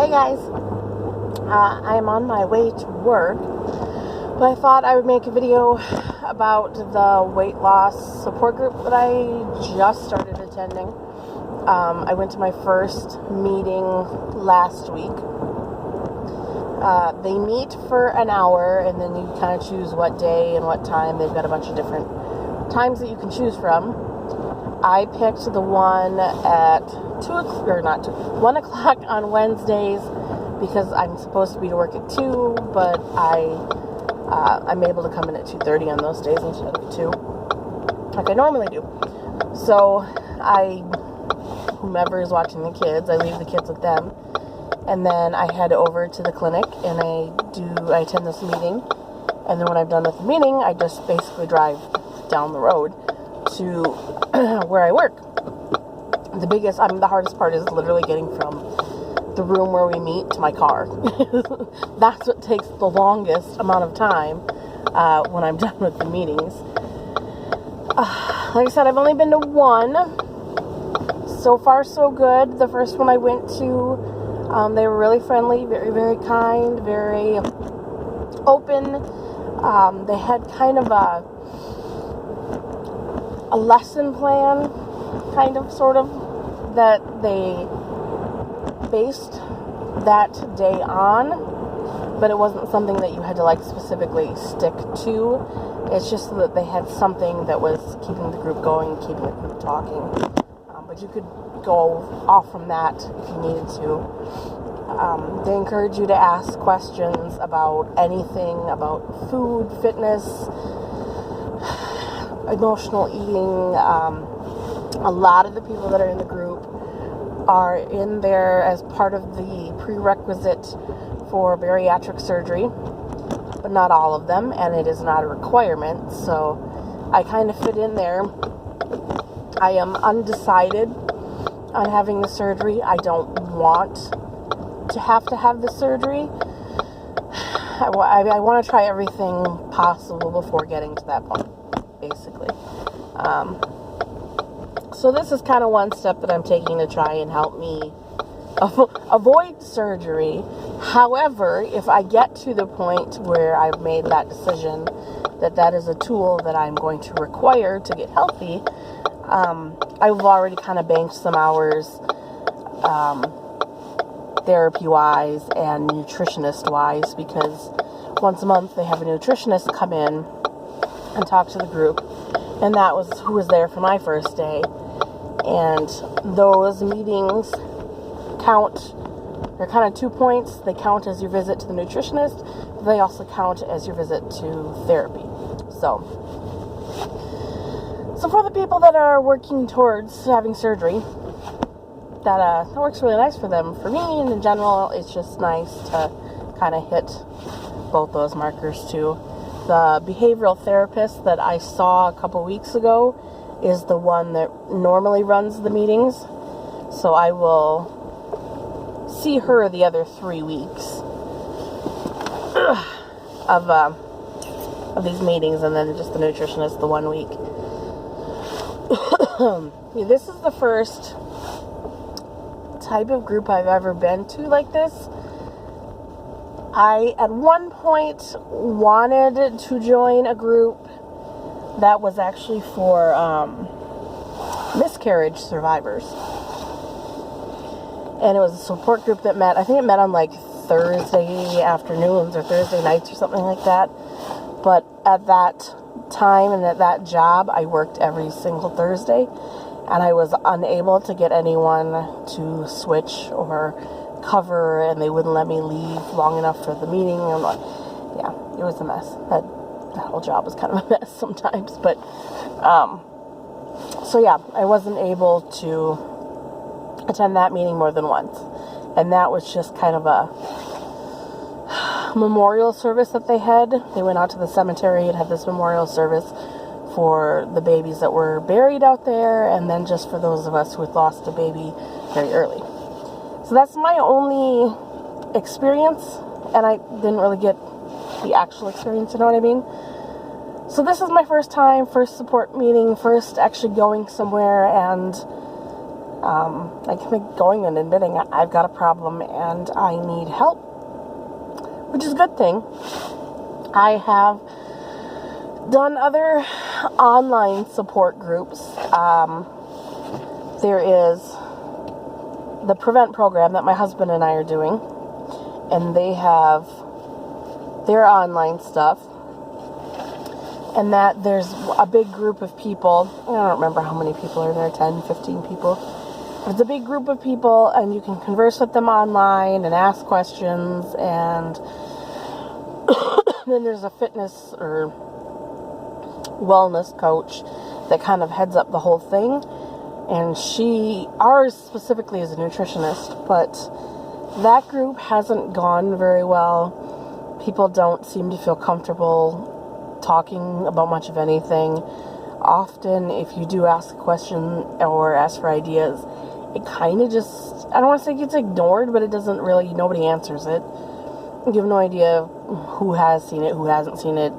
Hey guys, I'm on my way to work, but I thought I would make a video about the weight loss support group that I just started attending. I went to my first meeting last week. They meet for an hour, and then you kind of choose what day and what time. They've got a bunch of different times that you can choose from. I picked the one at 1 o'clock on Wednesdays because I'm supposed to be to work at 2, but I'm able to come in at 2:30 on those days instead of 2, like I normally do. So whomever is watching the kids, I leave the kids with them, and then I head over to the clinic and I attend this meeting, and then when I'm done with the meeting, I just basically drive down the road to where I work. The hardest part is literally getting from the room where we meet to my car. That's what takes the longest amount of time when I'm done with the meetings. Like I said, I've only been to one. So far, so good. The first one I went to, they were really friendly, very, very kind, very open. They had kind of a lesson plan, kind of, sort of, that they based that day on, but it wasn't something that you had to specifically stick to. It's just that they had something that was keeping the group going, keeping the group talking, but you could go off from that if you needed to. They encourage you to ask questions about anything, about food, fitness, emotional eating. A lot of the people that are in the group are in there as part of the prerequisite for bariatric surgery, but not all of them, and it is not a requirement, so I kind of fit in there. I am undecided on having the surgery. I don't want to have the surgery. I want to try everything possible before getting to that point, basically. So this is kind of one step that I'm taking to try and help me avoid surgery. However, if I get to the point where I've made that decision that is a tool that I'm going to require to get healthy, I've already kind of banked some hours therapy-wise and nutritionist-wise, because once a month they have a nutritionist come in and talk to the group, and that was who was there for my first day. And those meetings count. They're kind of 2 points. They count as your visit to the nutritionist. They also count as your visit to therapy. So for the people that are working towards having surgery, that works really nice for them. For me, and in general, it's just nice to kind of hit both those markers too. The behavioral therapist that I saw a couple weeks ago is the one that normally runs the meetings, so I will see her the other 3 weeks of these meetings, and then just the nutritionist the 1 week. This is the first type of group I've ever been to like this. I, at one point, wanted to join a group that was actually for miscarriage survivors. And it was a support group that met, I think it met on Thursday afternoons or Thursday nights or something like that. But at that time and at that job, I worked every single Thursday, and I was unable to get anyone to switch or cover, and they wouldn't let me leave long enough for the meeting. Yeah, it was a mess. That whole job was kind of a mess sometimes, but so yeah, I wasn't able to attend that meeting more than once, and that was just kind of a memorial service that they had. They went out to the cemetery and had this memorial service for the babies that were buried out there, and then just for those of us who had lost a baby very early. So that's my only experience, and I didn't really get the actual experience, you know what I mean? So this is my first time, first support meeting, first actually going somewhere and Like going and admitting I've got a problem and I need help, which is a good thing. I have done other online support groups. There is the Prevent program that my husband and I are doing, and they have their online stuff. And that there's a big group of people. I don't remember how many people are there, 10, 15 people. It's a big group of people, and you can converse with them online and ask questions. And then there's a fitness or wellness coach that kind of heads up the whole thing. And ours specifically is a nutritionist, but that group hasn't gone very well. People don't seem to feel comfortable talking about much of anything. Often, if you do ask a question or ask for ideas, it kind of just, I don't want to say it gets ignored, but it doesn't really, nobody answers it. You have no idea who has seen it, who hasn't seen it.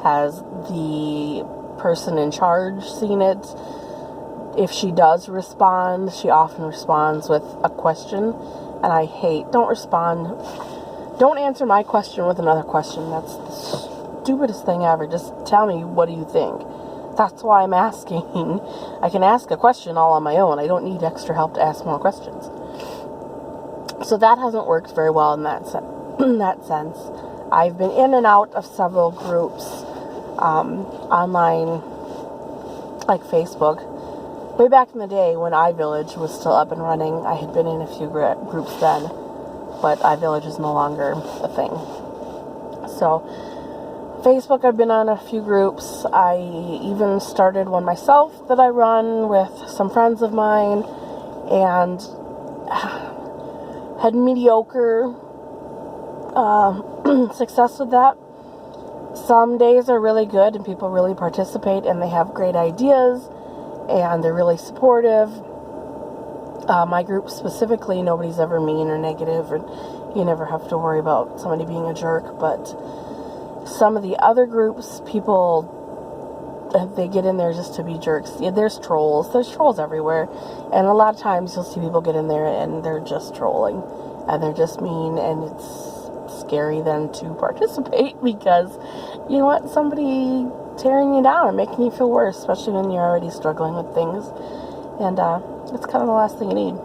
Has the person in charge seen it? If she does respond, she often responds with a question, and I hate, don't answer my question with another question. That's the stupidest thing ever. Just tell me, what do you think? That's why I'm asking. I can ask a question all on my own. I don't need extra help to ask more questions. So that hasn't worked very well in that sense. I've been in and out of several groups online, like Facebook. Way back in the day when iVillage was still up and running, I had been in a few groups then, but iVillage is no longer a thing. So Facebook, I've been on a few groups. I even started one myself that I run with some friends of mine, and had mediocre success with that. Some days are really good and people really participate and they have great ideas and they're really supportive. My group specifically, nobody's ever mean or negative, and you never have to worry about somebody being a jerk. But some of the other groups, people, they get in there just to be jerks. Yeah, there's trolls everywhere, and a lot of times you'll see people get in there and they're just trolling and they're just mean, and it's scary then to participate because you don't want somebody tearing you down and making you feel worse, especially when you're already struggling with things. And it's kind of the last thing you need.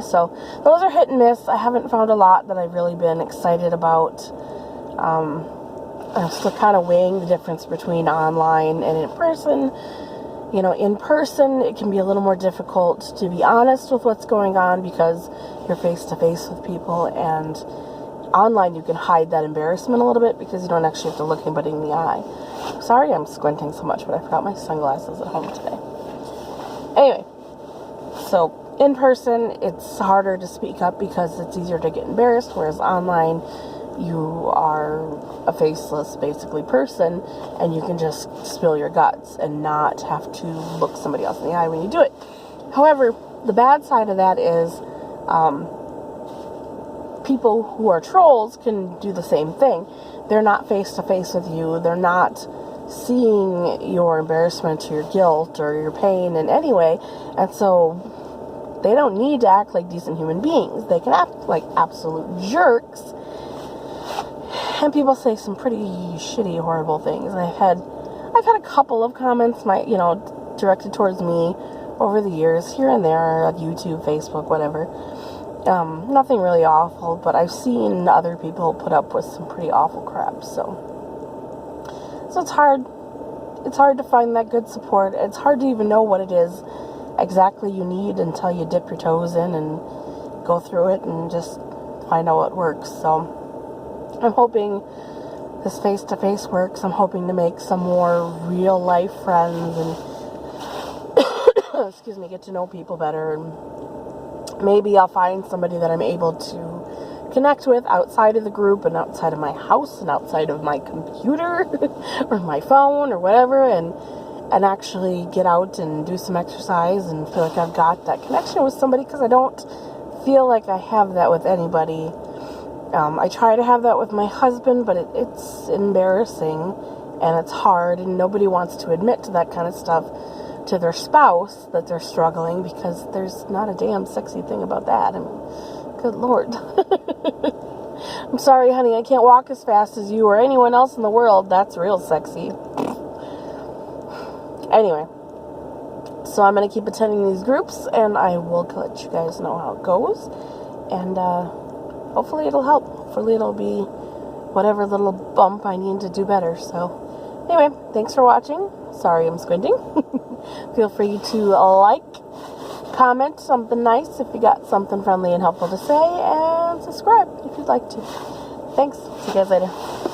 So those are hit and miss. I haven't found a lot that I've really been excited about. I'm still kind of weighing the difference between online and in person. You know, in person it can be a little more difficult to be honest with what's going on because you're face to face with people, and online you can hide that embarrassment a little bit because you don't actually have to look anybody in the eye. Sorry I'm squinting so much, but I forgot my sunglasses at home today. Anyway, so in person it's harder to speak up because it's easier to get embarrassed, whereas online you are a faceless basically person and you can just spill your guts and not have to look somebody else in the eye when you do it. However, the bad side of that is people who are trolls can do the same thing. They're not face to face with you. They're not seeing your embarrassment or your guilt or your pain in any way, and so they don't need to act like decent human beings. They can act like absolute jerks, and people say some pretty shitty, horrible things. And I've had a couple of comments, directed towards me over the years, here and there, on YouTube, Facebook, whatever. Nothing really awful, but I've seen other people put up with some pretty awful crap. So it's hard. It's hard to find that good support. It's hard to even know what it is exactly you need until you dip your toes in and go through it and just find out what works. So I'm hoping this face-to-face works. I'm hoping to make some more real-life friends and get to know people better. And maybe I'll find somebody that I'm able to connect with outside of the group and outside of my house and outside of my computer or my phone or whatever, and actually get out and do some exercise and feel like I've got that connection with somebody, because I don't feel like I have that with anybody. I try to have that with my husband, but it's embarrassing and it's hard and nobody wants to admit to that kind of stuff. to their spouse that they're struggling, because there's not a damn sexy thing about that. I mean, good Lord. I'm sorry, honey, I can't walk as fast as you or anyone else in the world. That's real sexy. Anyway, so I'm going to keep attending these groups, and I will let you guys know how it goes. And hopefully it'll help. Hopefully it'll be whatever little bump I need to do better. So anyway, thanks for watching. Sorry I'm squinting. Feel free to like, comment something nice if you got something friendly and helpful to say, and subscribe if you'd like to. Thanks. See you guys later.